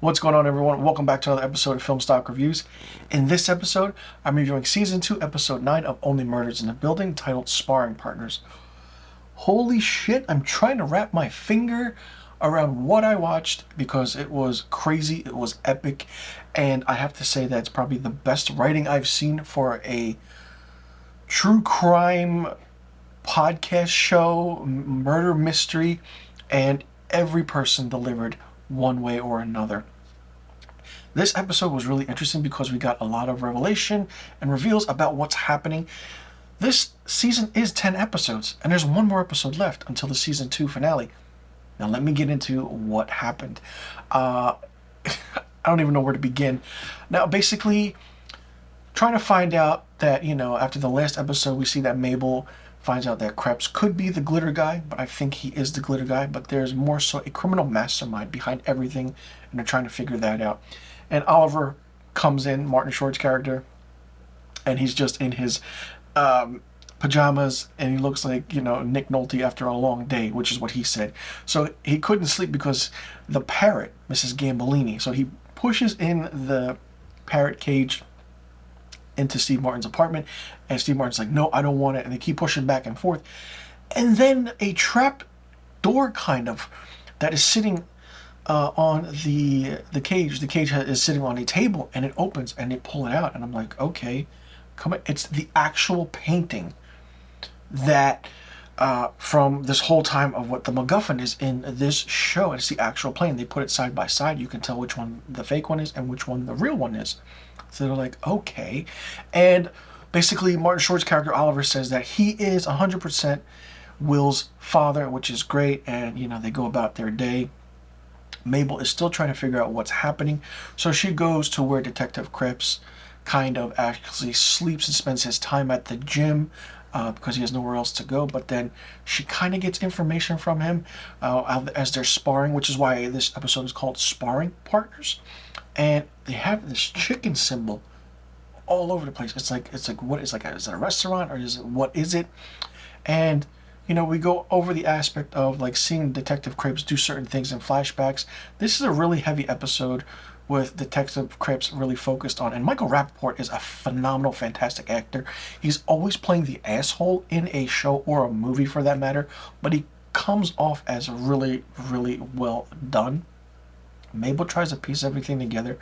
What's going on, everyone? Welcome back to another episode of Film Stock Reviews. In this episode, I'm reviewing Season 2, Episode 9 of Only Murders in the Building, titled Sparring Partners. Holy shit, I'm trying to wrap my finger around what I watched because it was crazy, it was epic, and I have to say that it's probably the best writing I've seen for a true crime podcast show, murder mystery, and every person delivered one way or another. This episode was really interesting because we got a lot of revelation and reveals about what's happening. This season is 10 episodes, and there's one more episode left until the season 2 finale. Now let me get into what happened. I don't even know where to begin. Now basically, trying to find out that, after the last episode we see that Mabel finds out that Krebs could be the glitter guy, but I think he is the glitter guy, but there's more so a criminal mastermind behind everything, and they're trying to figure that out. And Oliver comes in, Martin Short's character, and he's just in his pajamas, and he looks like, Nick Nolte after a long day, which is what he said. So he couldn't sleep because the parrot, Mrs. Gambolini, so he pushes in the parrot cage into Steve Martin's apartment, and Steve Martin's like, no, I don't want it, and they keep pushing back and forth. And then a trap door kind of that is sitting on the cage. The cage is sitting on a table, and it opens, and they pull it out, and I'm like, okay, come on. It's the actual painting that from this whole time of what the MacGuffin is in this show. It's the actual plane. They put it side by side. You can tell which one the fake one is and which one the real one is. So they're like, okay. And basically, Martin Short's character, Oliver, says that he is 100% Will's father, which is great. And, they go about their day. Mabel is still trying to figure out what's happening. So she goes to where Detective Krebs kind of actually sleeps and spends his time at the gym because he has nowhere else to go. But then she kind of gets information from him as they're sparring, which is why this episode is called Sparring Partners. And they have this chicken symbol all over the place. It's like what is is it a restaurant, or what is it? And we go over the aspect of like seeing Detective Krebs do certain things in flashbacks. This is a really heavy episode with Detective Krebs really focused on, and Michael Rappaport is a phenomenal, fantastic actor. He's always playing the asshole in a show or a movie for that matter, but he comes off as really, really well done. Mabel tries to piece everything together,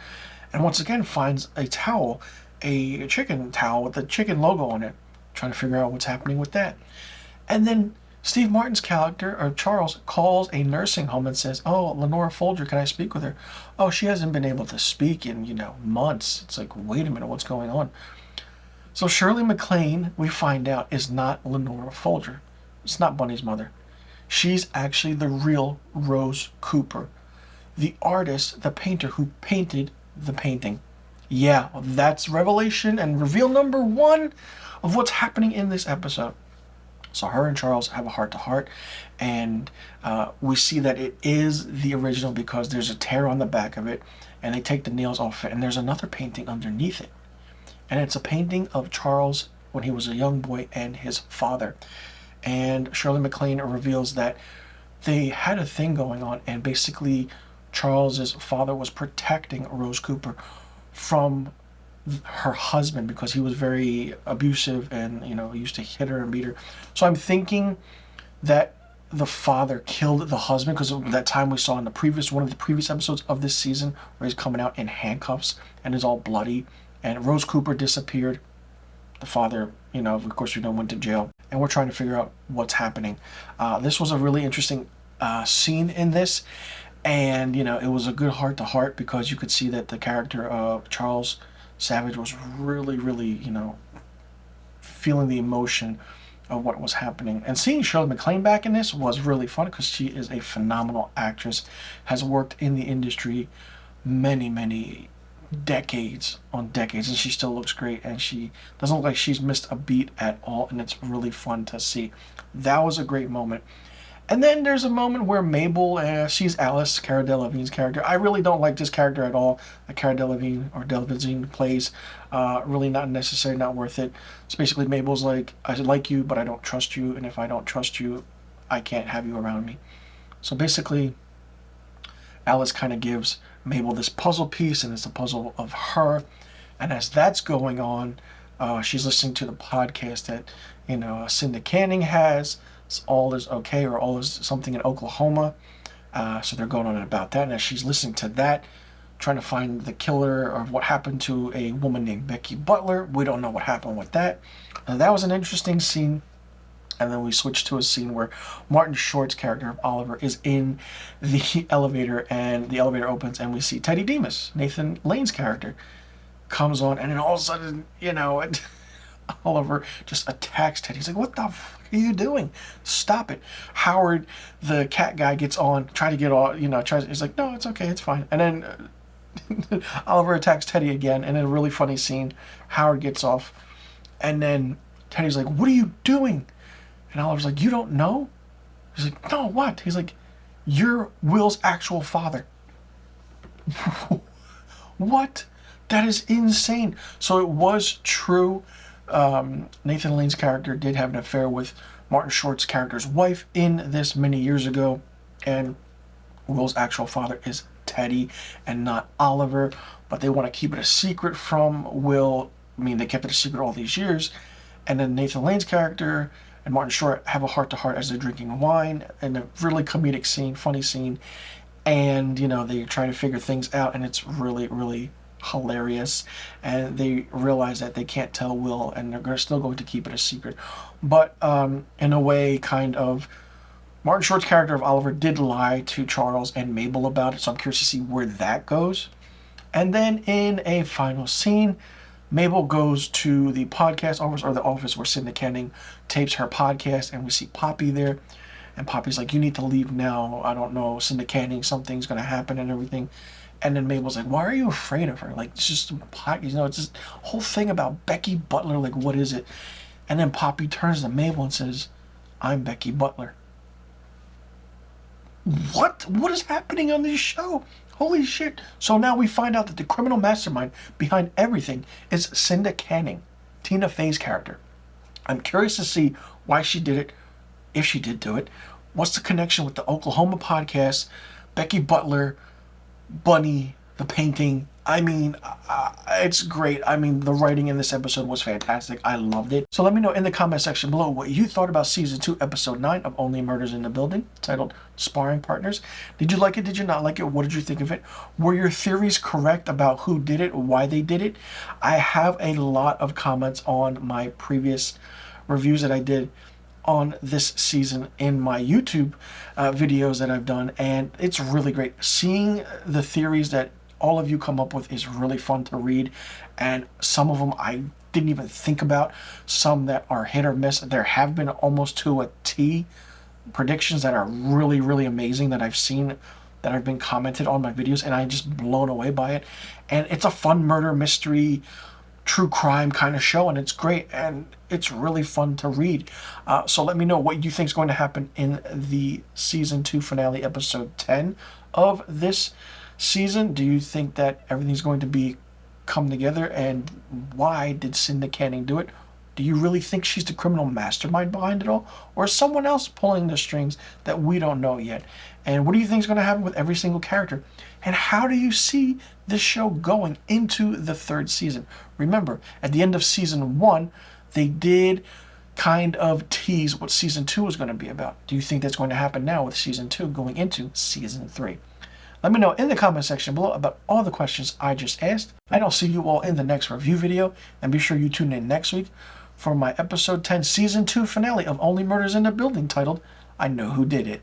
and once again finds a towel, a chicken towel with the chicken logo on it, trying to figure out what's happening with that. And then Steve Martin's character, or Charles, calls a nursing home and says, oh, Lenora Folger, can I speak with her? Oh, she hasn't been able to speak in, months. It's like, wait a minute, what's going on? So Shirley MacLaine, we find out, is not Lenora Folger. It's not Bunny's mother. She's actually the real Rose Cooper, the artist, the painter who painted the painting. Yeah, that's revelation and reveal number 1 of what's happening in this episode. So her and Charles have a heart-to-heart, and we see that it is the original because there's a tear on the back of it, and they take the nails off it, and there's another painting underneath it. And it's a painting of Charles when he was a young boy and his father. And Shirley MacLaine reveals that they had a thing going on, and basically Charles's father was protecting Rose Cooper from her husband because he was very abusive and he used to hit her and beat her. So I'm thinking that the father killed the husband because of that time we saw in one of the previous episodes of this season where he's coming out in handcuffs and is all bloody, and Rose Cooper disappeared. The father, of course, went to jail, and we're trying to figure out what's happening. This was a really interesting scene in this. And, it was a good heart-to-heart because you could see that the character of Charles Savage was really, really, feeling the emotion of what was happening. And seeing Shirley MacLaine back in this was really fun because she is a phenomenal actress, has worked in the industry many, many decades on decades, and she still looks great, and she doesn't look like she's missed a beat at all, and it's really fun to see. That was a great moment. And then there's a moment where Mabel, she's Alice, Cara Delevingne's character. I really don't like this character at all. Cara Delevingne plays, really not necessary, not worth it. So basically Mabel's like, I like you, but I don't trust you, and if I don't trust you, I can't have you around me. So basically, Alice kind of gives Mabel this puzzle piece, and it's a puzzle of her. And as that's going on, she's listening to the podcast that, Cinda Canning has. It's All Is Okay, or All Is Something in Oklahoma. So they're going on about that. And as she's listening to that, trying to find the killer or what happened to a woman named Becky Butler. We don't know what happened with that. That was an interesting scene. And then we switch to a scene where Martin Short's character of Oliver is in the elevator, and the elevator opens, and we see Teddy Demas, Nathan Lane's character, comes on, and then all of a sudden, Oliver just attacks Teddy. He's like, "What the fuck are you doing? Stop it!" Howard, the cat guy, gets on, try to get all, he's like, "No, it's okay, it's fine." And then Oliver attacks Teddy again, and in a really funny scene, Howard gets off, and then Teddy's like, "What are you doing?" And Oliver's like, "You don't know?" He's like, "No, what?" He's like, "You're Will's actual father." What? That is insane. So it was true. Nathan Lane's character did have an affair with Martin Short's character's wife in this many years ago. And Will's actual father is Teddy and not Oliver. But they want to keep it a secret from Will. I mean, they kept it a secret all these years. And then Nathan Lane's character and Martin Short have a heart-to-heart as they're drinking wine, in a really comedic scene, funny scene, and, they try to figure things out, and it's really, really hilarious, and they realize that they can't tell Will, and they're still going to keep it a secret, but in a way, kind of, Martin Short's character of Oliver did lie to Charles and Mabel about it, so I'm curious to see where that goes. And then in a final scene, Mabel goes to the podcast office, or the office where Cinda Canning tapes her podcast, and we see Poppy there. And Poppy's like, "You need to leave now. I don't know, Cinda Canning, something's going to happen and everything." And then Mabel's like, "Why are you afraid of her? Like, it's just a podcast, it's just a whole thing about Becky Butler. Like, what is it?" And then Poppy turns to Mabel and says, "I'm Becky Butler." What? What is happening on this show? Holy shit. So now we find out that the criminal mastermind behind everything is Cinda Canning, Tina Fey's character. I'm curious to see why she did it, if she did do it. What's the connection with the Oklahoma podcast, Becky Butler, Bunny, the painting? I mean, it's great. I mean, the writing in this episode was fantastic. I loved it. So let me know in the comment section below what you thought about Season 2, Episode 9 of Only Murders in the Building, titled Sparring Partners. Did you like it? Did you not like it? What did you think of it? Were your theories correct about who did it, why they did it? I have a lot of comments on my previous reviews that I did on this season in my YouTube videos that I've done, and it's really great. Seeing the theories that all of you come up with is really fun to read, and some of them I didn't even think about, some that are hit or miss. There have been almost to a T predictions that are really, really amazing that I've seen, that have been commented on my videos, and I'm just blown away by it. And it's a fun murder mystery, true crime kind of show, and it's great, and it's really fun to read. So let me know what you think is going to happen in the Season 2 finale, Episode 10 of this season. Do you think that everything's going to come together, and why did Cinda Canning do it? Do you really think she's the criminal mastermind behind it all, or is someone else pulling the strings that we don't know yet? And what do you think is going to happen with every single character? And how do you see this show going into the third season? Remember, at the end of Season 1, they did kind of tease what Season 2 was going to be about. Do you think that's going to happen now with Season 2 going into Season 3? Let me know in the comment section below about all the questions I just asked, and I'll see you all in the next review video. And be sure you tune in next week for my Episode 10 Season 2 finale of Only Murders in the Building, titled I Know Who Did It.